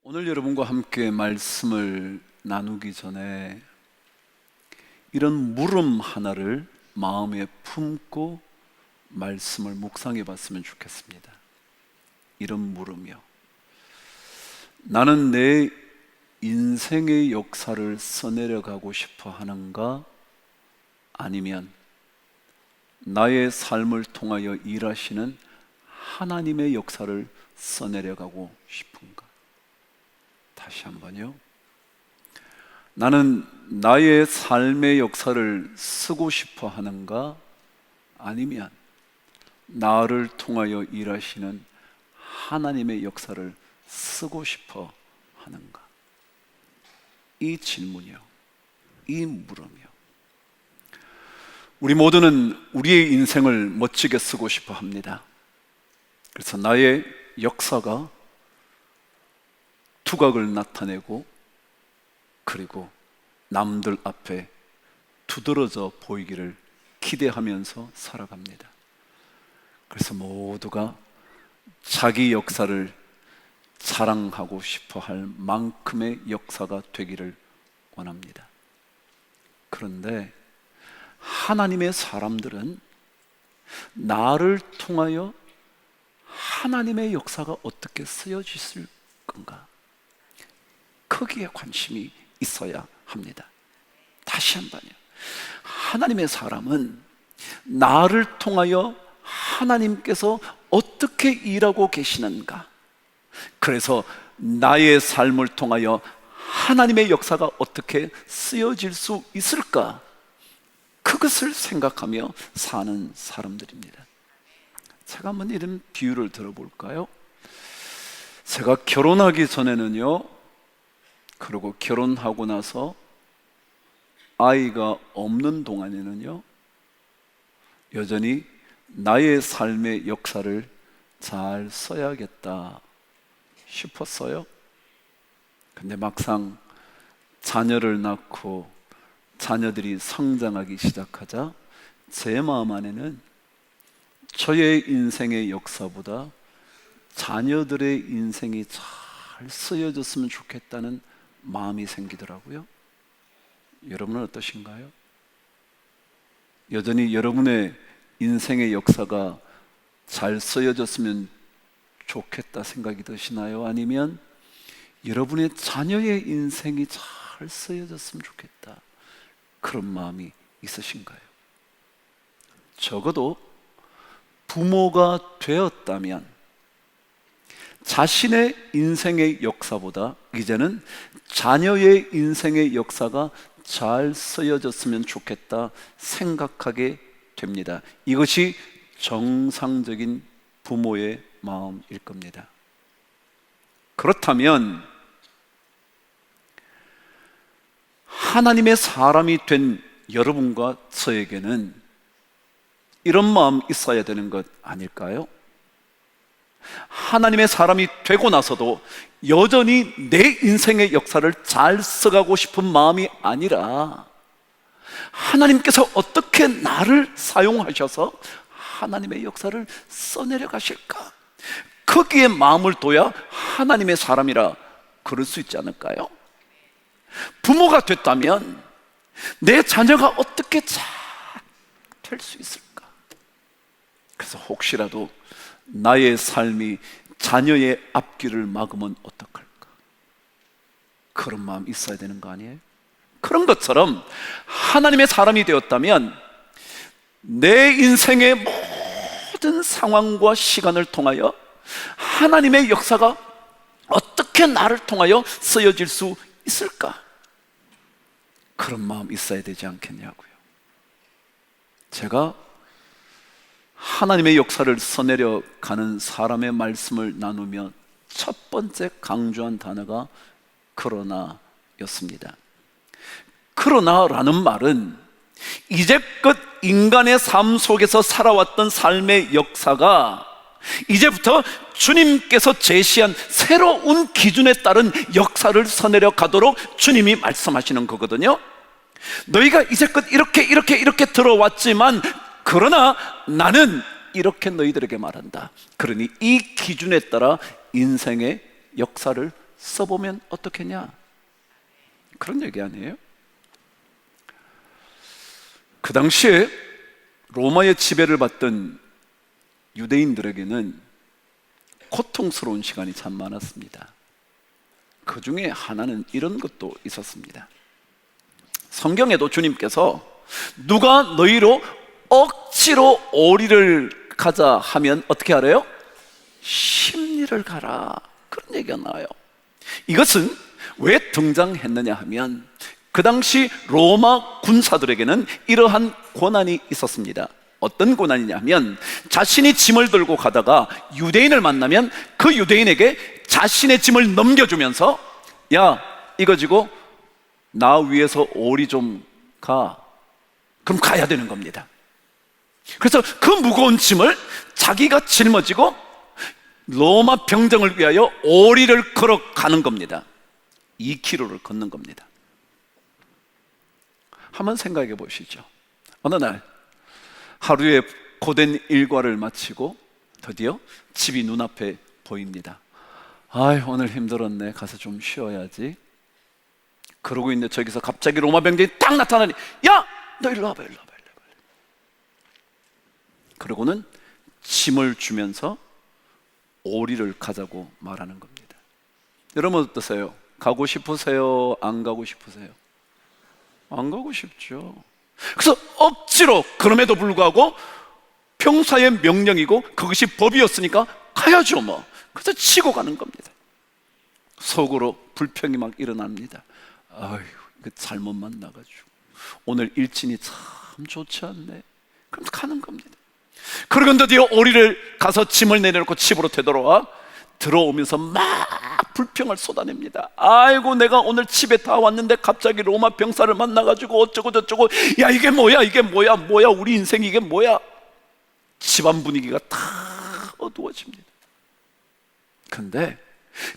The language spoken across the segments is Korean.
오늘 여러분과 함께 말씀을 나누기 전에 이런 물음 하나를 마음에 품고 말씀을 묵상해 봤으면 좋겠습니다. 이런 물음이요. 나는 내 인생의 역사를 써내려 가고 싶어 하는가? 아니면 나의 삶을 통하여 일하시는 하나님의 역사를 써내려 가고 싶은가? 다시 한번요. 나는 나의 삶의 역사를 쓰고 싶어 하는가? 아니면 나를 통하여 일하시는 하나님의 역사를 쓰고 싶어 하는가? 이 질문이요, 이 물음이요. 우리 모두는 우리의 인생을 멋지게 쓰고 싶어 합니다. 그래서 나의 역사가 두각을 나타내고 그리고 남들 앞에 두드러져 보이기를 기대하면서 살아갑니다. 그래서 모두가 자기 역사를 자랑하고 싶어 할 만큼의 역사가 되기를 원합니다. 그런데 하나님의 사람들은 나를 통하여 하나님의 역사가 어떻게 쓰여질 건가? 거기에 관심이 있어야 합니다. 다시 한번요. 하나님의 사람은 나를 통하여 하나님께서 어떻게 일하고 계시는가? 그래서 나의 삶을 통하여 하나님의 역사가 어떻게 쓰여질 수 있을까? 그것을 생각하며 사는 사람들입니다. 제가 한번 이런 비유를 들어볼까요? 제가 결혼하기 전에는요, 그리고 결혼하고 나서 아이가 없는 동안에는요, 여전히 나의 삶의 역사를 잘 써야겠다 싶었어요. 근데 막상 자녀를 낳고 자녀들이 성장하기 시작하자 제 마음 안에는 저의 인생의 역사보다 자녀들의 인생이 잘 쓰여졌으면 좋겠다는 마음이 생기더라고요. 여러분은 어떠신가요? 여전히 여러분의 인생의 역사가 잘 쓰여졌으면 좋겠다 생각이 드시나요? 아니면 여러분의 자녀의 인생이 잘 쓰여졌으면 좋겠다, 그런 마음이 있으신가요? 적어도 부모가 되었다면 자신의 인생의 역사보다 이제는 자녀의 인생의 역사가 잘 쓰여졌으면 좋겠다 생각하게 됩니다. 이것이 정상적인 부모의 마음일 겁니다. 그렇다면 하나님의 사람이 된 여러분과 저에게는 이런 마음 있어야 되는 것 아닐까요? 하나님의 사람이 되고 나서도 여전히 내 인생의 역사를 잘 써가고 싶은 마음이 아니라 하나님께서 어떻게 나를 사용하셔서 하나님의 역사를 써내려 가실까? 거기에 마음을 둬야 하나님의 사람이라 그럴 수 있지 않을까요? 부모가 됐다면 내 자녀가 어떻게 잘 될 수 있을까? 그래서 혹시라도 나의 삶이 자녀의 앞길을 막으면 어떡할까? 그런 마음 있어야 되는 거 아니에요? 그런 것처럼 하나님의 사람이 되었다면 내 인생의 모든 상황과 시간을 통하여 하나님의 역사가 어떻게 나를 통하여 쓰여질 수 있을까? 그런 마음 있어야 되지 않겠냐고요. 제가 하나님의 역사를 써내려 가는 사람의 말씀을 나누며 첫 번째 강조한 단어가 그러나였습니다. 그러나라는 말은 이제껏 인간의 삶 속에서 살아왔던 삶의 역사가 이제부터 주님께서 제시한 새로운 기준에 따른 역사를 써내려 가도록 주님이 말씀하시는 거거든요. 너희가 이제껏 이렇게 들어왔지만 그러나 나는 이렇게 너희들에게 말한다. 그러니 이 기준에 따라 인생의 역사를 써보면 어떻겠냐? 그런 얘기 아니에요? 그 당시에 로마의 지배를 받던 유대인들에게는 고통스러운 시간이 참 많았습니다. 그 중에 하나는 이런 것도 있었습니다. 성경에도 주님께서 누가 너희로 억지로 오리를 가자 하면 어떻게 하래요? 십리를 가라, 그런 얘기가 나와요. 이것은 왜 등장했느냐 하면 그 당시 로마 군사들에게는 이러한 고난이 있었습니다. 어떤 고난이냐 하면 자신이 짐을 들고 가다가 유대인을 만나면 그 유대인에게 자신의 짐을 넘겨주면서 야, 이거 지고 나 위에서 오리 좀 가. 그럼 가야 되는 겁니다. 그래서 그 무거운 짐을 자기가 짊어지고 로마 병정을 위하여 오리를 걸어가는 겁니다. 2km를 걷는 겁니다. 한번 생각해 보시죠. 어느 날 하루의 고된 일과를 마치고 드디어 집이 눈앞에 보입니다. 아이, 오늘 힘들었네, 가서 좀 쉬어야지. 그러고 있는데 저기서 갑자기 로마 병정이 딱 나타나니 야, 너 일로 와봐, 일로 와봐, 일로 와봐. 그러고는 짐을 주면서 오리를 가자고 말하는 겁니다. 여러분 어떠세요? 가고 싶으세요? 안 가고 싶으세요? 안 가고 싶죠. 그래서 억지로, 그럼에도 불구하고 평사의 명령이고 그것이 법이었으니까 가야죠 뭐. 그래서 치고 가는 겁니다. 속으로 불평이 막 일어납니다. 아유, 그 잘못 만나가지고 오늘 일진이 참 좋지 않네. 그럼 가는 겁니다. 그러고 드디어 오리를 가서 짐을 내려놓고 집으로 되돌아와 들어오면서 막 불평을 쏟아냅니다. 아이고, 내가 오늘 집에 다 왔는데 갑자기 로마 병사를 만나가지고 어쩌고 저쩌고. 야, 이게 뭐야, 이게 뭐야, 뭐야, 우리 인생 이게 뭐야. 집안 분위기가 다 어두워집니다. 근데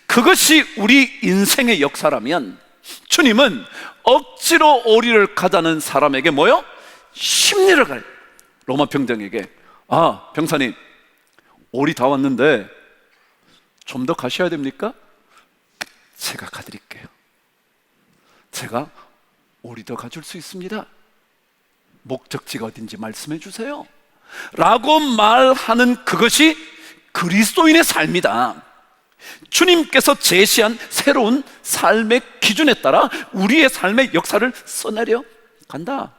그것이 우리 인생의 역사라면 주님은 억지로 오리를 가자는 사람에게 뭐요? 십리를 가요. 로마 병정에게, 아, 병사님, 오리 다 왔는데 좀 더 가셔야 됩니까? 제가 가드릴게요. 제가 오리 더 가줄 수 있습니다. 목적지가 어딘지 말씀해 주세요 라고 말하는 그것이 그리스도인의 삶이다. 주님께서 제시한 새로운 삶의 기준에 따라 우리의 삶의 역사를 써내려 간다,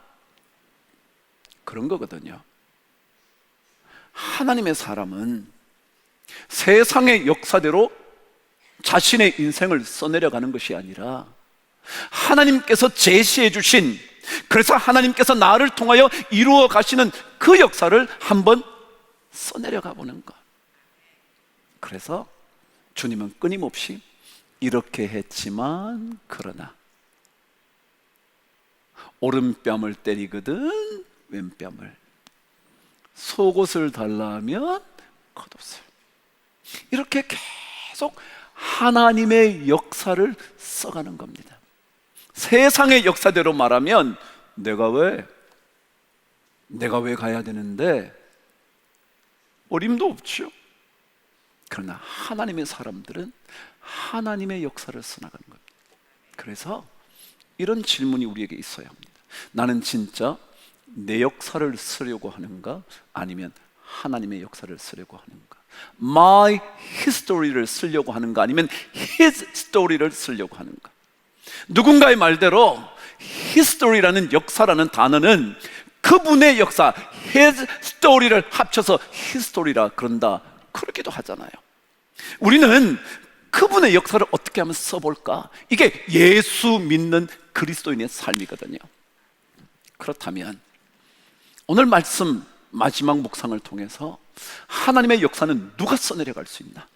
그런 거거든요. 하나님의 사람은 세상의 역사대로 자신의 인생을 써내려가는 것이 아니라 하나님께서 제시해 주신, 그래서 하나님께서 나를 통하여 이루어 가시는 그 역사를 한번 써내려가 보는 것. 그래서 주님은 끊임없이 이렇게 했지만 그러나 오른뺨을 때리거든 왼뺨을, 속옷을 달라 하면 겉옷을, 이렇게 계속 하나님의 역사를 써가는 겁니다. 세상의 역사대로 말하면 내가 왜 가야 되는데 어림도 없죠. 그러나 하나님의 사람들은 하나님의 역사를 써나가는 겁니다. 그래서 이런 질문이 우리에게 있어야 합니다. 나는 진짜 내 역사를 쓰려고 하는가, 아니면 하나님의 역사를 쓰려고 하는가? My history를 쓰려고 하는가, 아니면 His story를 쓰려고 하는가? 누군가의 말대로 history라는 역사라는 단어는 그분의 역사, His story를 합쳐서 history라 그런다, 그러기도 하잖아요. 우리는 그분의 역사를 어떻게 하면 써볼까? 이게 예수 믿는 그리스도인의 삶이거든요. 그렇다면 오늘 말씀 마지막 묵상을 통해서 하나님의 역사는 누가 써내려갈 수 있나?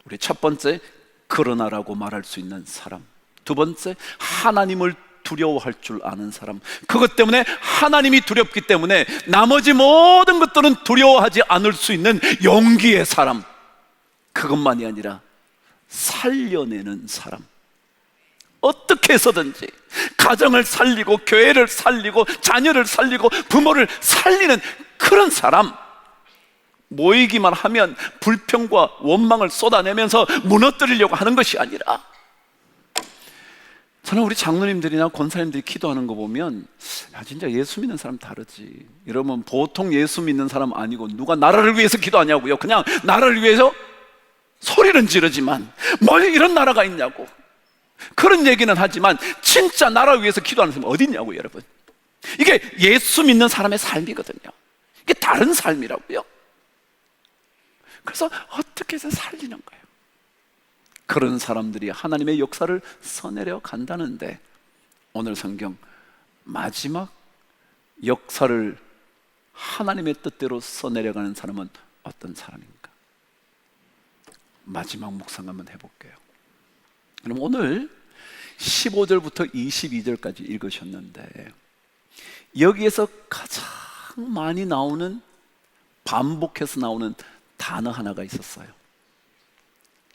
우리 첫 번째, 그러나라고 말할 수 있는 사람. 두 번째, 하나님을 두려워할 줄 아는 사람. 그것 때문에, 하나님이 두렵기 때문에 나머지 모든 것들은 두려워하지 않을 수 있는 용기의 사람. 그것만이 아니라 살려내는 사람. 어떻게 해서든지 가정을 살리고 교회를 살리고 자녀를 살리고 부모를 살리는 그런 사람. 모이기만 하면 불평과 원망을 쏟아내면서 무너뜨리려고 하는 것이 아니라, 저는 우리 장로님들이나 권사님들이 기도하는 거 보면 진짜 예수 믿는 사람 다르지. 이러면 보통 예수 믿는 사람 아니고 누가 나라를 위해서 기도하냐고요. 그냥 나라를 위해서 소리는 지르지만 뭘 이런 나라가 있냐고 그런 얘기는 하지만 진짜 나라를 위해서 기도하는 사람이 어디 있냐고요, 여러분. 이게 예수 믿는 사람의 삶이거든요. 이게 다른 삶이라고요. 그래서 어떻게 해서 살리는 거예요. 그런 사람들이 하나님의 역사를 써내려 간다는데, 오늘 성경 마지막 역사를 하나님의 뜻대로 써내려가는 사람은 어떤 사람인가? 마지막 묵상 한번 해볼게요. 그럼 오늘 15절부터 22절까지 읽으셨는데, 여기에서 가장 많이 나오는, 반복해서 나오는 단어 하나가 있었어요.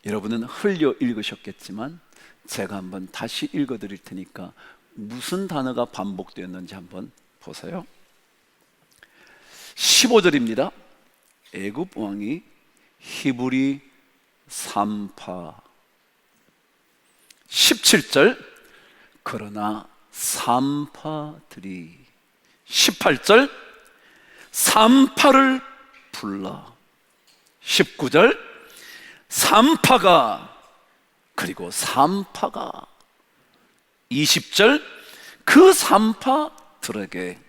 여러분은 흘려 읽으셨겠지만 제가 한번 다시 읽어드릴 테니까 무슨 단어가 반복되었는지 한번 보세요. 15절입니다. 애굽 왕이 히브리 산파. 17절 그러나 산파들이. 18절 산파를 불러. 19절 산파가, 그리고 산파가. 20절 그 산파들에게.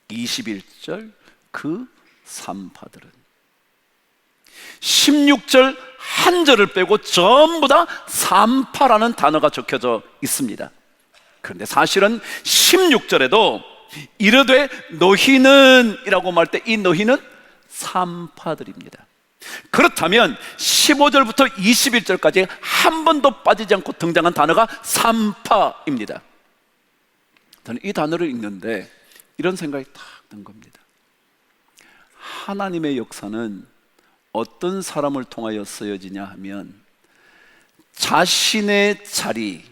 21절 그 산파들은. 16절 한 절을 빼고 전부 다 산파라는 단어가 적혀져 있습니다. 그런데 사실은 16절에도 이르되 너희는 이라고 말할 때 이 너희는 산파들입니다. 그렇다면 15절부터 21절까지 한 번도 빠지지 않고 등장한 단어가 산파입니다. 저는 이 단어를 읽는데 이런 생각이 딱 든 겁니다. 하나님의 역사는 어떤 사람을 통하여 쓰여지냐 하면, 자신의 자리,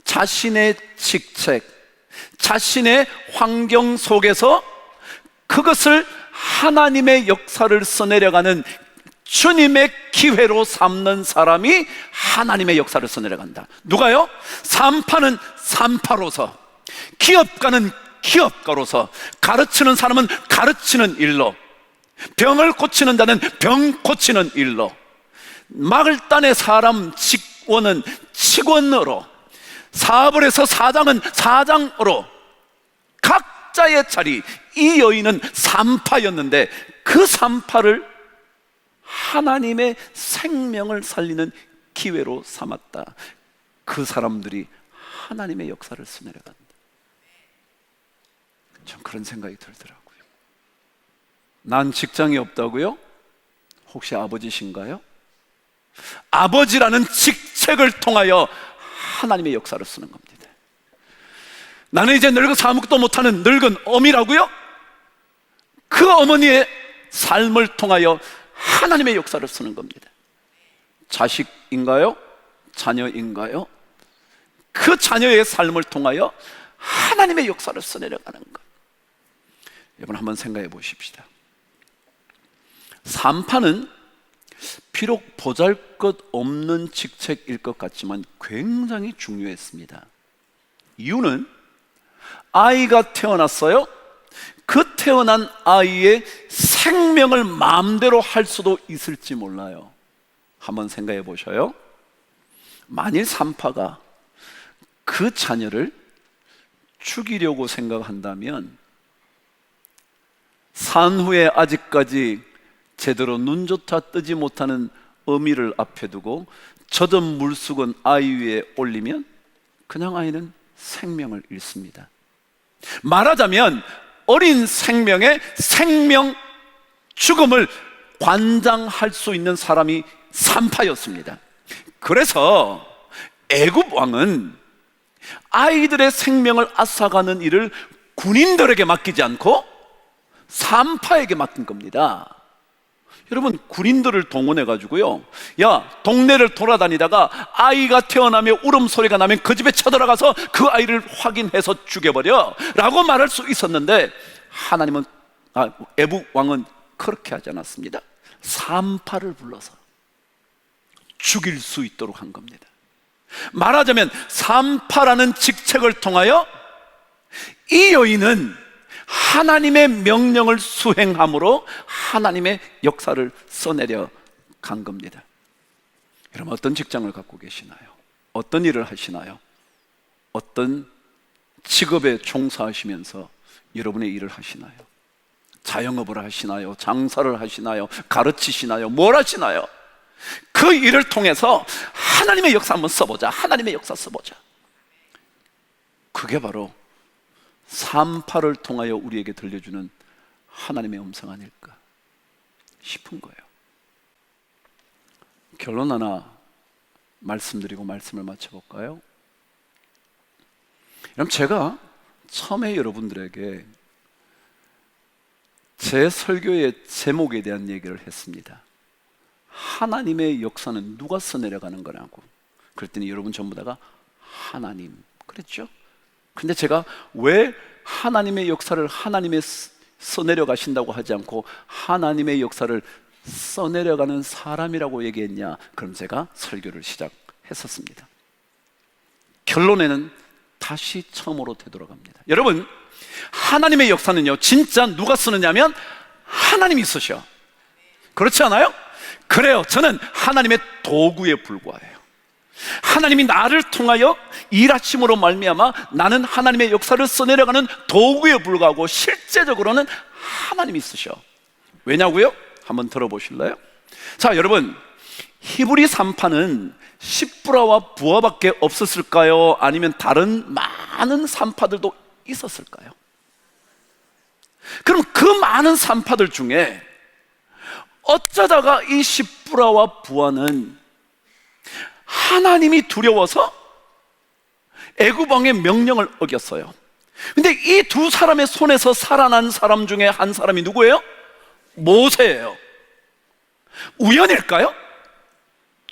자신의 직책, 자신의 환경 속에서 그것을 하나님의 역사를 써내려가는 주님의 기회로 삼는 사람이 하나님의 역사를 써내려간다. 누가요? 산파는 산파로서, 기업가는 기업가로서, 가르치는 사람은 가르치는 일로, 병을 고치는 자는 병 고치는 일로, 마을단의 사람 직원은 직원으로, 사업을 해서 사장은 사장으로, 각자의 자리. 이 여인은 산파였는데 그 산파를 하나님의 생명을 살리는 기회로 삼았다. 그 사람들이 하나님의 역사를 써내려간다. 전 그런 생각이 들더라고요. 난 직장이 없다고요? 혹시 아버지신가요? 아버지라는 직책을 통하여 하나님의 역사를 쓰는 겁니다. 나는 이제 늙어서 아무것도 못하는 늙은 어미라고요? 그 어머니의 삶을 통하여 하나님의 역사를 쓰는 겁니다. 자식인가요? 자녀인가요? 그 자녀의 삶을 통하여 하나님의 역사를 써내려가는 것. 여러분 한번 생각해 보십시다. 산파는 비록 보잘것없는 직책일 것 같지만 굉장히 중요했습니다. 이유는 아이가 태어났어요. 그 태어난 아이의 생명을 마음대로 할 수도 있을지 몰라요. 한번 생각해 보셔요. 만일 산파가 그 자녀를 죽이려고 생각한다면, 산후에 아직까지 제대로 눈조차 뜨지 못하는 어미를 앞에 두고 젖은 물수건 아이 위에 올리면 그냥 아이는 생명을 잃습니다. 말하자면 어린 생명의 생명 죽음을 관장할 수 있는 사람이 산파였습니다. 그래서 애굽 왕은 아이들의 생명을 앗아가는 일을 군인들에게 맡기지 않고 산파에게 맡긴 겁니다. 여러분, 군인들을 동원해가지고요, 야, 동네를 돌아다니다가 아이가 태어나며 울음소리가 나면 그 집에 쳐들어가서 그 아이를 확인해서 죽여버려 라고 말할 수 있었는데, 하나님은, 애굽 왕은 그렇게 하지 않았습니다. 산파를 불러서 죽일 수 있도록 한 겁니다. 말하자면 산파라는 직책을 통하여 이 여인은 하나님의 명령을 수행함으로 하나님의 역사를 써내려 간 겁니다. 여러분, 어떤 직장을 갖고 계시나요? 어떤 일을 하시나요? 어떤 직업에 종사하시면서 여러분의 일을 하시나요? 자영업을 하시나요? 장사를 하시나요? 가르치시나요? 뭘 하시나요? 그 일을 통해서 하나님의 역사 한번 써보자. 하나님의 역사 써보자. 그게 바로 산파를 통하여 우리에게 들려주는 하나님의 음성 아닐까 싶은 거예요. 결론 하나 말씀드리고 말씀을 마쳐볼까요? 그럼 제가 처음에 여러분들에게 제 설교의 제목에 대한 얘기를 했습니다. 하나님의 역사는 누가 써내려가는 거냐고. 그랬더니 여러분 전부 다가 하나님 그랬죠? 근데 제가 왜 하나님의 역사를 하나님의 써내려 가신다고 하지 않고 하나님의 역사를 써내려가는 사람이라고 얘기했냐? 그럼 제가 설교를 시작했었습니다. 결론에는 다시 처음으로 되돌아갑니다. 여러분, 하나님의 역사는요, 진짜 누가 쓰느냐면 하나님이 쓰셔. 그렇지 않아요? 그래요. 저는 하나님의 도구에 불과해요. 하나님이 나를 통하여 일하심으로 말미암아 나는 하나님의 역사를 써내려가는 도구에 불과하고 실제적으로는 하나님이 쓰셔. 왜냐고요? 한번 들어보실래요? 자, 여러분, 히브리 산파는 십브라와 부하밖에 없었을까요? 아니면 다른 많은 산파들도 있었을까요? 그럼 그 많은 산파들 중에 어쩌다가 이 십브라와 부하는 하나님이 두려워서 애굽 왕의 명령을 어겼어요. 근데 이 두 사람의 손에서 살아난 사람 중에 한 사람이 누구예요? 모세예요. 우연일까요?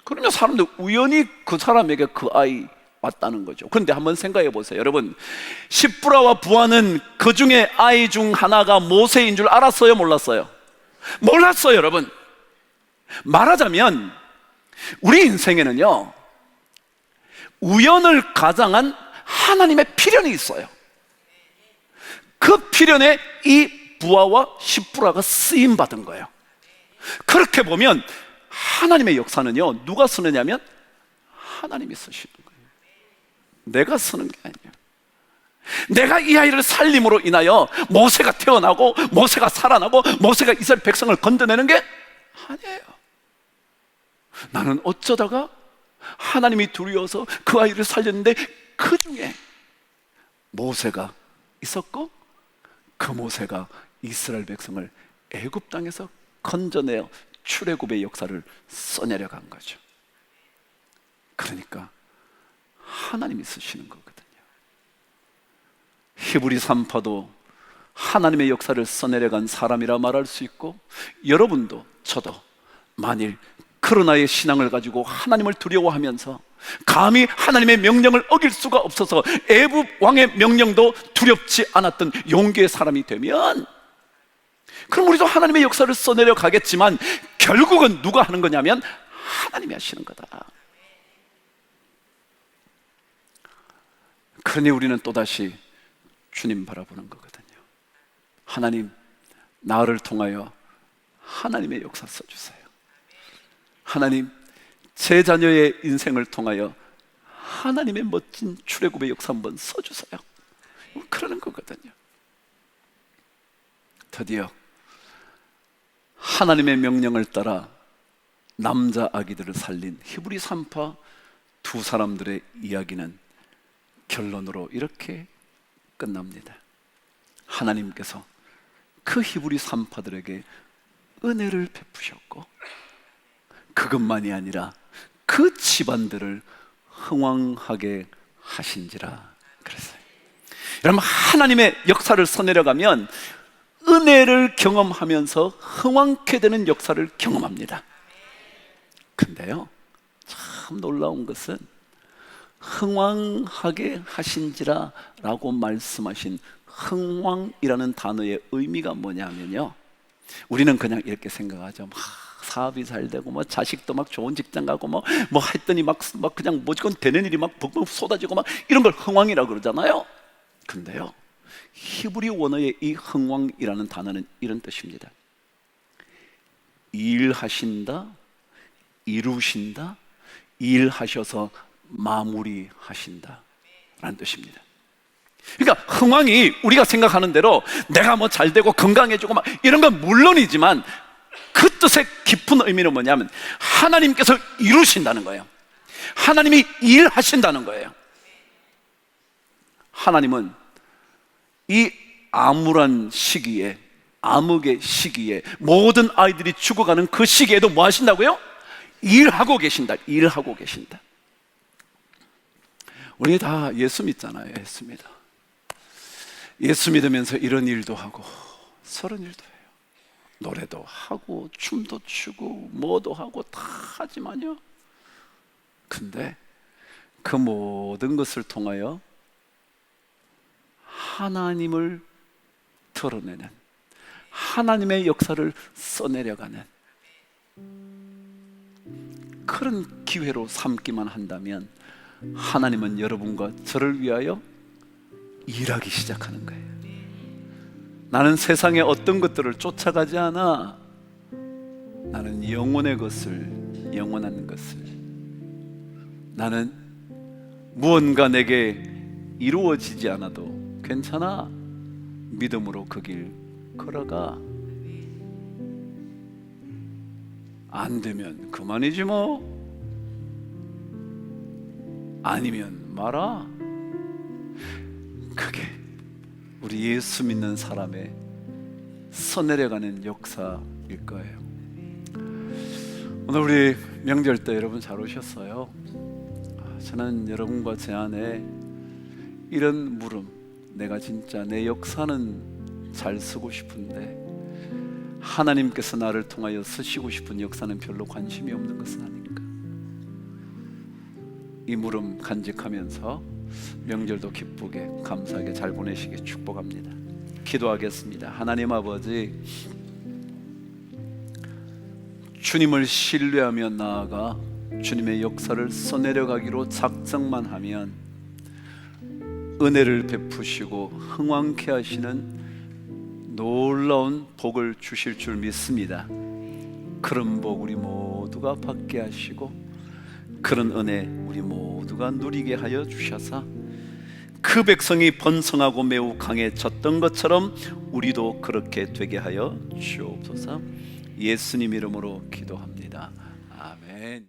그러면 사람들 우연히 그 사람에게 그 아이 왔다는 거죠. 그런데 한번 생각해 보세요. 여러분, 십브라와 부하는 그 중에 아이 중 하나가 모세인 줄 알았어요? 몰랐어요? 몰랐어요. 여러분, 말하자면 우리 인생에는요, 우연을 가장한 하나님의 필연이 있어요. 그 필연에 이 부하와 십브라가 쓰임받은 거예요. 그렇게 보면 하나님의 역사는요, 누가 쓰느냐면 하나님이 쓰시는 거예요. 내가 쓰는 게 아니에요. 내가 이 아이를 살림으로 인하여 모세가 태어나고 모세가 살아나고 모세가 이스라엘 백성을 건져내는 게 아니에요. 나는 어쩌다가 하나님이 두려워서 그 아이를 살렸는데 그 중에 모세가 있었고 그 모세가 이스라엘 백성을 애굽 땅에서 건져내어 출애굽의 역사를 써내려간 거죠. 그러니까 하나님이 쓰시는 거거든요. 히브리 산파도 하나님의 역사를 써내려간 사람이라 말할 수 있고, 여러분도 저도 만일 그러나의 신앙을 가지고 하나님을 두려워하면서 감히 하나님의 명령을 어길 수가 없어서 애굽 왕의 명령도 두렵지 않았던 용기의 사람이 되면, 그럼 우리도 하나님의 역사를 써내려 가겠지만 결국은 누가 하는 거냐면 하나님이 하시는 거다. 그러니 우리는 또다시 주님 바라보는 거거든요. 하나님, 나를 통하여 하나님의 역사 써주세요. 하나님, 제 자녀의 인생을 통하여 하나님의 멋진 출애굽의 역사 한번 써주세요. 그러는 거거든요. 드디어 하나님의 명령을 따라 남자 아기들을 살린 히브리 산파 두 사람들의 이야기는 결론으로 이렇게 끝납니다. 하나님께서 그 히브리 산파들에게 은혜를 베푸셨고, 그것만이 아니라 그 집안들을 흥왕하게 하신지라 그랬어요. 여러분, 하나님의 역사를 써내려가면 은혜를 경험하면서 흥왕케 되는 역사를 경험합니다. 근데요, 참 놀라운 것은 흥왕하게 하신지라 라고 말씀하신 흥왕이라는 단어의 의미가 뭐냐면요, 우리는 그냥 이렇게 생각하죠. 사업이 잘 되고 뭐 자식도 막 좋은 직장 가고 뭐 했더니 막 그냥 무조건 되는 일이 막 벅벅 쏟아지고 막 이런 걸 흥왕이라고 그러잖아요. 근데요, 히브리 원어의 이 흥왕이라는 단어는 이런 뜻입니다. 일하신다, 이루신다, 일하셔서 마무리하신다 라는 뜻입니다. 그러니까 흥왕이 우리가 생각하는 대로 내가 뭐 잘 되고 건강해지고 막 이런 건 물론이지만 그 뜻의 깊은 의미는 뭐냐면 하나님께서 이루신다는 거예요. 하나님이 일하신다는 거예요. 하나님은 이 암울한 시기에, 암흑의 시기에, 모든 아이들이 죽어가는 그 시기에도 뭐 하신다고요? 일하고 계신다. 일하고 계신다. 우리 다 예수 믿잖아요. 예수 믿어. 예수 믿으면서 이런 일도 하고 저런 일도 해요. 노래도 하고 춤도 추고 뭐도 하고 다 하지만요, 근데 그 모든 것을 통하여 하나님을 드러내는, 하나님의 역사를 써내려가는 그런 기회로 삼기만 한다면 하나님은 여러분과 저를 위하여 일하기 시작하는 거예요. 나는 세상의 어떤 것들을 쫓아가지 않아. 나는 영원의 것을, 영원한 것을, 나는 무언가 내게 이루어지지 않아도 괜찮아. 믿음으로 그 길 걸어가. 안 되면 그만이지 뭐. 아니면 말아. 그게 우리 예수 믿는 사람의 써내려가는 역사일 거예요. 오늘 우리 명절 때 여러분 잘 오셨어요. 저는 여러분과 제 안에 이런 물음, 내가 진짜 내 역사는 잘 쓰고 싶은데 하나님께서 나를 통하여 쓰시고 싶은 역사는 별로 관심이 없는 것은 아닌가, 이 물음 간직하면서 명절도 기쁘게 감사하게 잘 보내시길 축복합니다. 기도하겠습니다. 하나님 아버지, 주님을 신뢰하며 나아가 주님의 역사를 써내려가기로 작정만 하면 은혜를 베푸시고 흥왕케 하시는 놀라운 복을 주실 줄 믿습니다. 그런 복 우리 모두가 받게 하시고 그런 은혜 우리 모두가 누리게 하여 주셔서 그 백성이 번성하고 매우 강해졌던 것처럼 우리도 그렇게 되게 하여 주옵소서. 예수님 이름으로 기도합니다. 아멘.